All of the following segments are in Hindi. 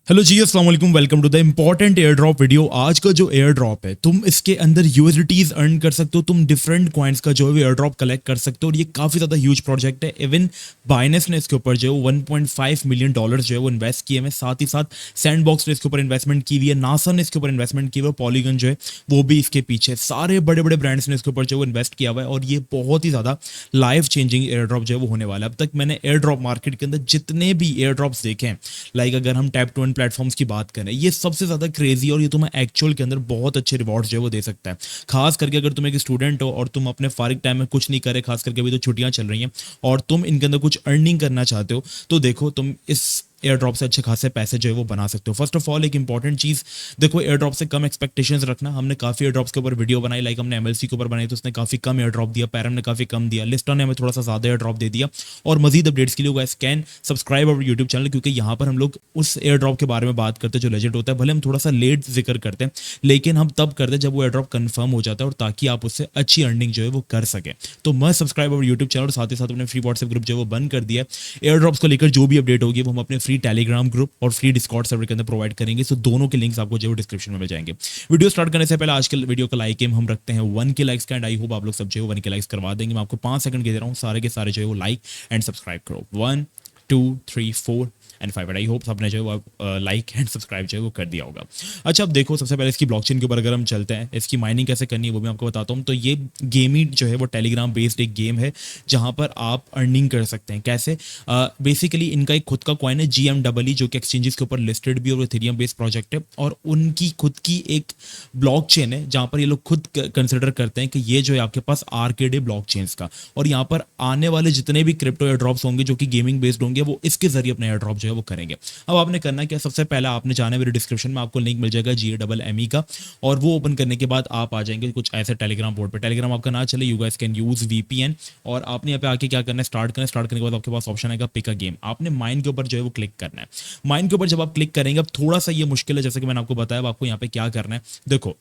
हेलो जी, अस्सलाम वालेकुम। Welcome to the important air drop video. आज का जो एयर ड्रॉप है, तुम इसके अंदर यूएसडीटीज अर्न कर सकते हो। तुम डिफरेंट कॉइन्स का जो है एयर ड्रॉप कलेक्ट कर सकते हो और ये काफी ज्यादा ह्यूज प्रोजेक्ट है। इवन बाइनेंस ने इसके ऊपर जो है 1.5 मिलियन डॉलर जो है वो इन्वेस्ट किए हैं। साथ ही साथ सैंडबॉक्स ने इसके ऊपर इन्वेस्टमेंट की हुई है, नासा ने इसके ऊपर इन्वेस्टमेंट की हुई है, पॉलीगन जो है वो भी इसके पीछे। सारे बड़े बड़े ब्रांड्स ने इसके ऊपर जो है वो इन्वेस्ट किया हुआ है और ये बहुत ही ज्यादा लाइफ चेंजिंग एयर ड्रॉप जो है वो होने वाला है। अब तक मैंने एयर ड्रॉप मार्केट के अंदर जितने भी एयर ड्रॉप्स देखे हैं, लाइक अगर हम टैप टू अर्न प्लेटफॉर्म्स की बात करें, ये सबसे ज्यादा क्रेजी और ये तुम्हें एक्चुअल के अंदर बहुत अच्छे रिवॉर्ड्स जो है वो दे सकता है। खास करके अगर तुम एक स्टूडेंट हो और तुम अपने फारिग टाइम में कुछ नहीं करे, खास करके अभी तो छुट्टियां चल रही हैं और तुम इनके अंदर कुछ अर्निंग करना चाहते हो, तो देखो तुम इस एयर ड्रॉप से अच्छे खासे पैसे जो है वो बना सकते हो। फर्स्ट ऑफ ऑल एक इंपॉर्टेंट चीज देखो, एयर ड्रॉप से कम एक्सपेक्टेशंस रखना। हमने काफी एयर ड्रॉप्स के ऊपर वीडियो बनाई, लाइक हमने एमएलसी के ऊपर बनाई तो उसने काफी कम एयर ड्रॉप दिया, पैरम ने काफी कम दिया, लिस्टा ने हमें थोड़ा सा ज्यादा एयर ड्रॉप दे दिया। और मजीद अपडेट्स के लिए guys can subscribe our YouTube channel, क्योंकि यहाँ पर हम लोग उस एयर ड्रॉप के बारे में बात करते हैं जो लेजेंड होता है। भले हम थोड़ा सा लेट जिक्र करते हैं, लेकिन हम तब करते हैं जब वो एयर ड्रॉप कंफर्म हो जाता है और ताकि आप उससे अच्छी अर्निंग जो है वो कर सके। तो must subscribe our YouTube channel. साथ ही साथ अपने फ्री व्हाट्सएप ग्रुप जो है वो बंद कर दिया है। एयर ड्रॉप्स को लेकर जो भी अपडेट होगी वो हम अपने फ्री टेलीग्राम ग्रुप और फ्री डिस्कॉर्ड सर्वर के अंदर प्रोवाइड करेंगे। सो दोनों के लिंक्स आपको जो है डिस्क्रिप्शन में मिल जाएंगे। वीडियो स्टार्ट करने से पहले आज के वीडियो का लाइक एम हम रखते हैं 1 के लाइक्स का, एंड आई होप आप लोग सब जो है 1 के लाइक्स करवा देंगे। मैं आपको 5 सेकंड दे रहा हूँ, सारे के सारे जो है वो लाइक एंड सब्सक्राइब करो। 1 2 3 4 एंड 5। आई होप सबने जो है वो लाइक एंड सब्सक्राइब जो है वो कर दिया होगा। अच्छा, अब देखो सबसे पहले इसकी ब्लॉकचेन के ऊपर अगर हम चलते हैं, इसकी माइनिंग कैसे करनी है वो भी आपको बताता हूँ। तो ये गेमीट जो है वो टेलीग्राम बेस्ड एक गेम है जहां पर आप अर्निंग कर सकते हैं। कैसे? बेसिकली इनका एक खुद का कॉइन है GMEE, जो कि एक्सचेंजेस के ऊपर लिस्टेड भी और इथेरियम बेस्ड प्रोजेक्ट है, और उनकी खुद की एक ब्लॉकचेन है जहां पर ये लोग खुद कंसिडर करते हैं कि ये जो है आपके पास आर्केड है ब्लॉकचेन्स का, और यहाँ पर आने वाले जितने भी क्रिप्टो एयर ड्रॉप्स होंगे जो कि गेमिंग बेस्ड होंगे वो इसके जरिए अपने एयर ड्रॉप जो है वो करेंगे। अब आपने करना क्या, सबसे पहले आपने जाना है, मेरे डिस्क्रिप्शन में आपको लिंक मिल जाएगा GAMME का, और वो ओपन करने के बाद आप आ जाएंगे कुछ ऐसे टेलीग्राम बोर्ड पे। टेलीग्राम आपका ना चले, you guys can use VPN, और आपने यहाँ पे आके क्या करना है, स्टार्ट करना है। स्टार्ट करने के बाद आपके पास ऑप्शन आएगा पिक अ गेम। आपने माइन के ऊपर जो है वो क्लिक करना है। माइन के ऊपर जब आप क्लिक करेंगे, अब थोड़ा सा ये मुश्किल है, जैसे कि मैंने आपको बताया। अब आपको यहाँ पे क्या करना है, देखो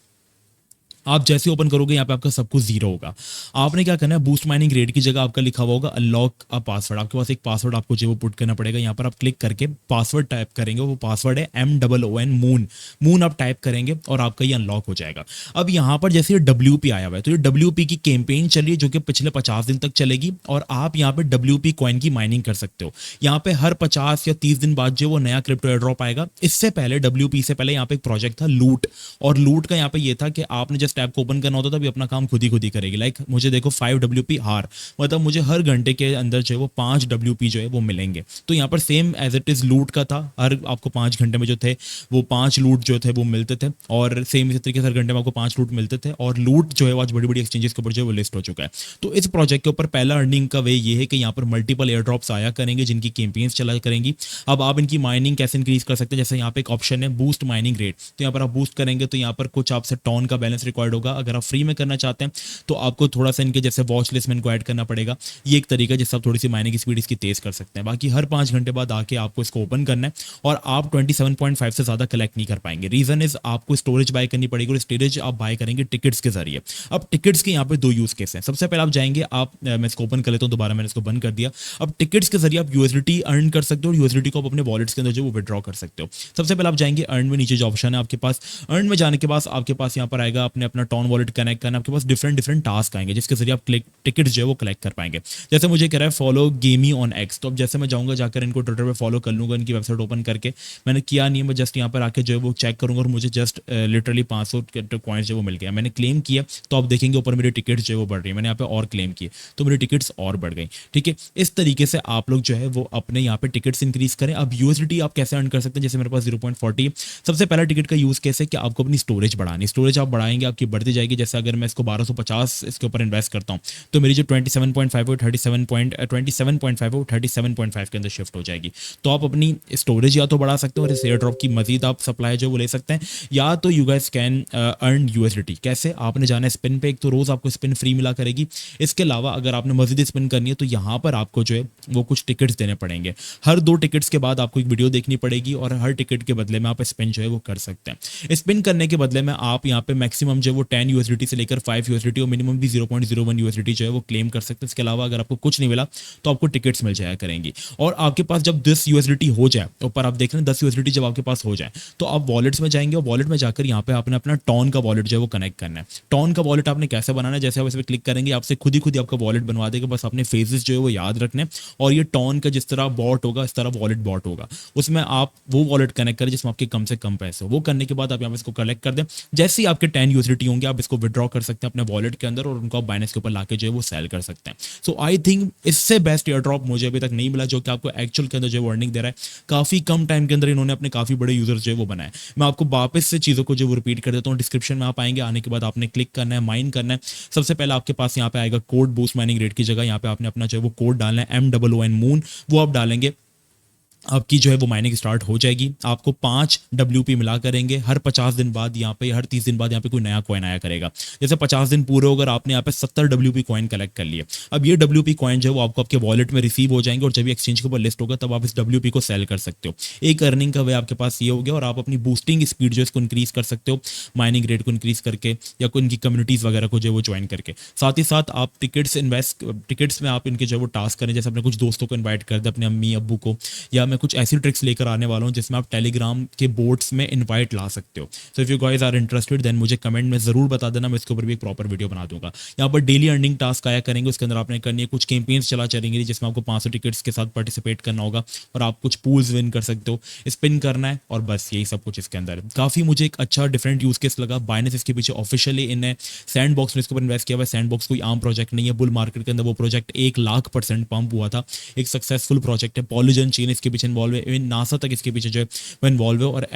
आप जैसे ओपन करोगे यहाँ पे आपका सब कुछ जीरो होगा। आपने क्या करना है, बूस्ट माइनिंग रेट की जगह आपका लिखा हुआ होगा अनलॉक अ पासवर्ड। आपके पास एक पासवर्ड आपको जो वो पुट करना पड़ेगा। यहाँ पर आप क्लिक करके पासवर्ड टाइप करेंगे, वो पासवर्ड है MOON मून। मून आप टाइप करेंगे और आपका ये अनलॉक हो जाएगा। अब यहाँ पर जैसे ये WP आया हुआ है, तो ये WP की कैंपेन चल रही है जो कि पिछले 50 दिन तक चलेगी, और आप यहाँ पे WP कॉइन की माइनिंग कर सकते हो। यहाँ पे हर 50 या 30 दिन बाद जो वो नया क्रिप्टो एयर ड्रॉप आएगा। इससे पहले WP से पहले यहाँ पे एक प्रोजेक्ट था लूट, और लूट का यहाँ पे ये था कि आपने जस्ट ऐप को ओपन करना होता था, अभी अपना काम खुद ही करेगी। लाइक मुझे देखो 5 WP हार, मतलब मुझे हर घंटे के अंदर जो है वो 5 WP जो है वो मिलेंगे। तो यहाँ पर सेम एज इट इज लूट का था, हर आपको 5 घंटे में जो थे वो 5 लूट जो थे वो मिलते थे, और सेम इसी तरीके से हर घंटे में आपको 5 लूट मिलते थे। और लूट जो है वो आज बड़ी बड़ी एक्सचेंजेस के ऊपर जो है वो लिस्ट हो चुका है। तो इस प्रोजेक्ट के ऊपर पहला अर्निंग का वे ये है कि यहाँ पर मल्टीपल एयर ड्रॉप्स आया करेंगे जिनकी कैंपेन्स चला करेंगी। अब आप इनकी माइनिंग कैसे इंक्रीज कर सकते हैं, जैसे यहाँ पे एक ऑप्शन है बूस्ट माइनिंग रेट, तो यहाँ पर आप बूस्ट करेंगे तो यहाँ पर कुछ आपसे टॉन का बैलेंस रिक्वायर्ड होगा। अगर आप फ्री में करना चाहते हैं तो आपको थोड़ा सा इनके जैसे वॉच लिस्ट में इनको ऐड करना पड़ेगा। ये एक तरीका जिससे आप थोड़ी सी माइनिंग की स्पीड इसकी तेज कर सकते हैं। बाकी हर 5 घंटे बाद आके आपको इसको ओपन करना है, और आप 27.5 से ज्यादा कलेक्ट नहीं कर पाएंगे। रीजन इज आपको स्टोरेज बाय करनी पड़ेगी, और स्टोरेज आप बाय करेंगे टिकट्स के जरिए। अब टिकट्स के यहाँ पे 2 यूज केस हैं। सबसे पहले आप जाएंगे, आप मैं इसको ओपन कर लेता हूँ, दोबारा मैंने इसको बंद कर दिया। अब टिकट्स के जरिए आप USDT अर्न कर सकते हो, और USDT को आप अपने वॉलेट्स के अंदर जो वो विड्रॉ कर सकते हो। सबसे पहले आप जाएंगे अर्न में, नीचे जो ऑप्शन है आपके पास, अर्न में जाने के बाद आपके पास यहाँ पर आएगा अपने अपना टॉन वॉलेट कनेक्ट करना। आपके पास डिफरेंट टास्क आएंगे जिसके जरिए आप टिकट जो है वो कलेक्ट कर पाएंगे। जैसे मुझे कह रहा है फॉलो गेमी ऑन X, तो अब जैसे मैं जाऊंगा जाकर इनको ट्विटर पे फॉलो कर लूंगा, इनकी वेबसाइट ओपन करके। मैंने किया नहीं है, मैं जस्ट यहाँ पर आके जो है वो चेक करूंगा, और मुझे जस्ट लिटरली 500 कॉइन्स जो वो मिल गया। मैंने क्लेम किया तो आप देखेंगे ऊपर मेरी टिकट जो है वो बढ़ रही है। मैंने यहाँ पे और क्लेम किए तो मेरी टिकट्स और बढ़ गई। ठीक है, इस तरीके से आप लोग जो है वो अपने यहाँ पे टिकट्स इंक्रीज करें। अब USDT आप कैसे अर्न कर सकते हैं, जैसे मेरे पास 0.40। सबसे पहला टिकट का यूज कैसे कि आपको अपनी स्टोरेज बढ़ानी, स्टोरेज आप बढ़ाएंगे आपकी बढ़ती जाएगी। जैसे अगर मैं इसको 1250 इसके ऊपर इन्वेस्ट करता हूँ तो मेरी जो 27.5 है 37.5 के अंदर शिफ्ट हो जाएगी। तो आप अपनी स्टोरेज या तो बढ़ा सकते हो, और इस एयर ड्रॉप की मजीद आप सप्लाई जो वो ले सकते हैं, या तो you guys can earn USDT। कैसे? आपने जाना है स्पिन पे, एक तो रोज आपको स्पिन फ्री मिला करेगी। इसके अलावा अगर आपने मजीद स्पिन करनी है तो यहाँ पर आपको जो है वो कुछ टिकट्स देने पड़ेंगे। हर 2 टिकट्स के बाद आपको एक वीडियो देखनी पड़ेगी, और हर टिकट के बदले में आप स्पिन जो है वो कर सकते हैं। स्पिन करने के बदले में आप यहाँ पे मैक्सिमम जो है वो 10 यूएसडीटी से लेकर 5 यूएसडीटी और मिनिमम भी 0.01 यूएसडीटी जो है वो क्लेम कर सकते हैं। इसके अलावा अगर आपको कुछ नहीं मिला तो आपको टिकट्स मिल जाया करेंगी। और आपके पास जब 10 यूएसडीटी हो जाए, ऊपर आप देख रहे हैं 10 यूएसडीटी जब आपके पास हो जाए तो आप वॉलेट्स में जाएंगे और वॉलेट में जाकर यहाँ पे आपने अपना टॉन का वॉलेट जो है वो कनेक्ट करना है। टॉन का वॉलेट आपने कैसे बनाना है, जैसे आप इस पर क्लिक करेंगे आपसे खुद ही आपका वॉलेट बनवा देगा। बस अपने फेजेस जो है वो याद रखने और ये टॉन का जिस तरह बॉट होगा इस तरह वॉलेट बॉट होगा, उसमें आप वो वॉलेट कनेक्ट करें जिसमें आपके कम से कम पैसे हो। वो करने के बाद आप यहाँ पे इसको कलेक्ट कर दें। जैसे ही आपके 10 यूएसडीटी होंगे आप इसको विड्रॉ कर सकते हैं अपने वॉलेट के अंदर और उनको आप बाइनेंस के ऊपर लाके जो है वो सेल कर सकते हैं। सो आई थिंक इससे बेस्ट एयर ड्रॉप मुझे अभी तक नहीं मिला जो कि आपको एक्चुअल के अंदर जो अर्निंग दे रहा है। काफी कम टाइम के अंदर इन्होंने अपने काफी बड़े यूजर्स जो है वो बनाए। मैं आपको वापस से चीजों को जो वो रिपीट कर देता हूँ। डिस्क्रिप्शन में आप आएंगे, आने के बाद आपने क्लिक करना है, माइन करना है। सबसे पहले आपके पास यहाँ पे आएगा कोड बूस्ट माइनिंग रेट की जगह यहाँ पे आपने अपना जो है वो कोड डालना है MOON मून, वो आप डालेंगे आपकी जो है वो माइनिंग स्टार्ट हो जाएगी। आपको 5 WP मिला करेंगे। हर 50 दिन बाद यहाँ पे, हर 30 दिन बाद यहाँ पे कोई नया कॉइन आया करेगा। जैसे 50 दिन पूरे होकर आपने यहाँ पे 70 WP कॉइन कलेक्ट कर लिए। अब ये WP कॉइन जो है वो आपको आपके वॉलेट में रिसीव हो जाएंगे और जब भी एक्सचेंज के ऊपर लिस्ट होगा तब आप इस WP को सेल कर सकते हो। एक अर्निंग का वे आपके पास ये हो गया और आप अपनी बूस्टिंग स्पीड जो है इसको इंक्रीज कर सकते हो माइनिंग रेट को इंक्रीज करके या कोई इनकी कम्युनिटीज वगैरह को जो है वो ज्वाइन करके। साथ ही साथ आप टिकट्स में आप इनके जो है वो टास्क करें। जैसे अपने कुछ दोस्तों को इन्वाइट कर दे, अपने अम्मी अब्बू को, या मैं कुछ ऐसी ट्रिक्स लेकर आने वाला हूं जिसमें आप टेलीग्राम के बोर्ड्स में इनवाइट ला सकते हो। So if you guys are interested then मुझे कमेंट में जरूर बता देना, मैं इसके ऊपर भी एक प्रॉपर वीडियो बना दूंगा। यहाँ पर डेली अर्निंग टास्क आया करेंगे, उसके अंदर आपने करनी है कुछ कैंपेन्स चला चलेंगे जिसमें आपको 500 टिकट्स के साथ पार्टिसिपेट करना होगा और आप कुछ पूल्स विन कर सकते हो, स्पिन करना है और बस यही सब कुछ इसके अंदर। काफी मुझे एक अच्छा डिफरेंट यूज केस लगा। बाइनेंस इसके पीछे ऑफिशियली इन्हें सैंडबॉक्स ने इसके ऊपर इन्वेस्ट किया हुआ है। सैंडबॉक्स कोई आम प्रोजेक्ट नहीं है। बुल मार्केट के अंदर वो प्रोजेक्ट 1,00,000% पंप हुआ था। एक सक्सेसफुल प्रोजेक्ट है। पॉलीजन चेन इसके पीछे इन्वॉल्व है, इवन नासा तक इसके पीछे जो है वो इन्वॉल्व है। और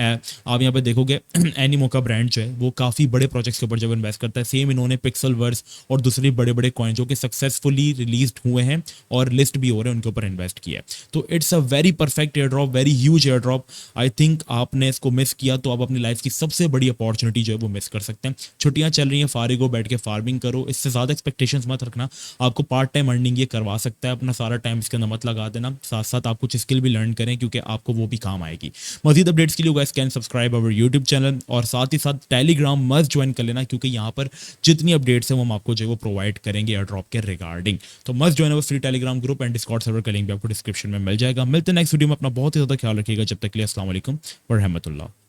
आप यहाँ पे देखोगे एनिमो का ब्रांड जो है वो काफी बड़े प्रोजेक्ट्स के ऊपर जब इन्वेस्ट करता है। सेम इन्होंने पिक्सल वर्स और दूसरे बड़े बड़े कॉइन जो कि सक्सेसफुली रिलीज हुए हैं और लिस्ट भी हो रहे हैं उनके ऊपर इन्वेस्ट किया है। तो it's a very perfect air drop, very huge air drop. I think आपने इसको मिस किया तो आप अपनी लाइफ की सबसे बड़ी अपॉर्चुनिटी जो है वो मिस कर सकते हैं। छुट्टियां चल रही हैं, फारिग हो, बैठ के फार्मिंग करो। इससे ज्यादा एक्सपेक्टेशंस मत रखना। आपको पार्ट टाइम अर्निंग ये करवा सकता है। अपना सारा टाइम इसके अंदर मत लगा देना। साथ साथ आप कुछ स्किल भी लर्न करें क्योंकि आपको वो भी काम आएगी। मजीद अपडेट्स के लिए guys can subscribe our YouTube channel और साथ ही साथ टेलीग्राम मस्ट ज्वाइन कर लेना क्योंकि यहाँ पर जितनी अपडेट्स हैं वो हम आपको जो है वो प्रोवाइड करेंगे एयर ड्रॉप के रिगार्डिंग। तो must join our free Telegram group and Discord server का लिंक भी आपको डिस्क्रिप्शन में मिल जाएगा। मिलते हैं नेक्स्ट वीडियो में। अपना बहुत ही ज्यादा ख्याल रखिएगा। जब तक के लिए अस्सलाम वालेकुम व रहमतुल्लाह।